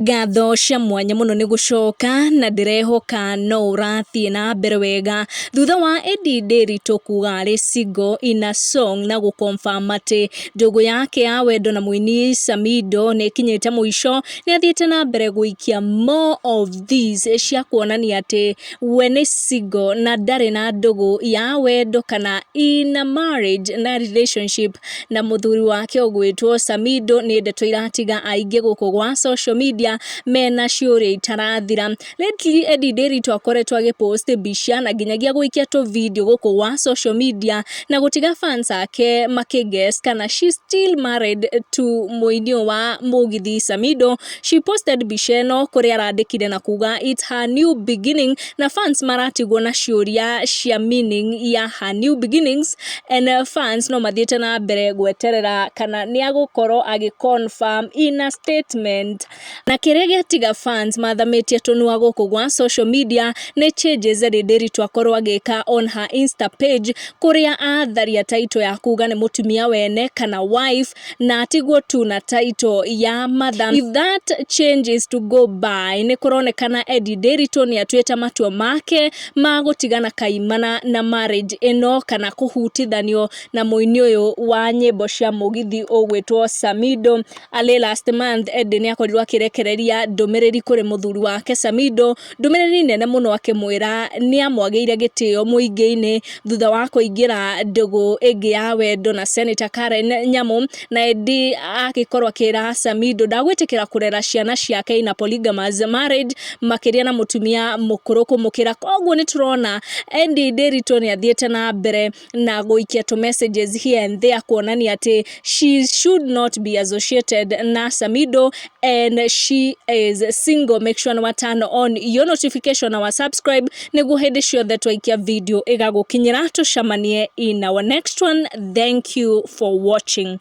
Ngatho cia mwanya muno ni gucoka na ndirehoka no urathie na mbere wega thutha wa Eddy Ndiritu kuga ari single ina song na guconfirm ati ndugu yake ya wendo na muini Samido ni kinyite muico ni athiete na mbere guikia more of these cia kuonania ati we ni single na ndari na ndugu ya wendo kana in a marriage na relationship na muthuri wake ugwitwo Samido ni ndeto iratiga aingi guku gwa social media mena ciuria itarathira. Lately Eddy Ndiritu akoretwo agipost bica na nginyagia guikia to video guku gwa social media na gutiga fans ake makiguess kana she still married to muini wa mugithi Samido. She posted bica no kuria arandikire na kuga it's her new beginning na fans maratigwo na ciuria cia meaning ya her new beginnings and fans no mathiete na mbere gweterera kana ni agukorwo agiconfirm in a statement. Na kiria giatiga fans mathamitie tunua guku gwa social media ni changes Eddy Ndiritu akorwo agika on her Insta page kuria atharia title ya kuga ni mutumia wene kana wife na atigwo tu na title ya mother. If that change is to go by ni kuronekana Eddy Ndiritu ni atueta matua make magutigana kaimana na marriage eno kana kuhutithanio na muini uyu wa nyimbo cia mugithi ugwitwo Samido. Ale last month Eddy ni akorirwo akirekereria ndumiriri kuri muthuri wake Samido, ndumiriri nene muno akimwira ni amwageire gitio muingi-ini thutha wa kuingira ndugu ingi ya wendo na Senator Karen Nyamu, na Eddy akikorwo akira Samido ndagwitikira kurera ciana ciake na polygamous marriage makiria na mutumia mukuru kumukira. Koguo ni turona Eddy Ndiritu ni athiete na mbere na guikia to messages here and there kuonania ati she should not be associated na Samido and she is single. Make sure to turn on your notification or subscribe niguo hindi ciothe twaikia video igagukinyira tucamanie in our next one. Thank you for watching.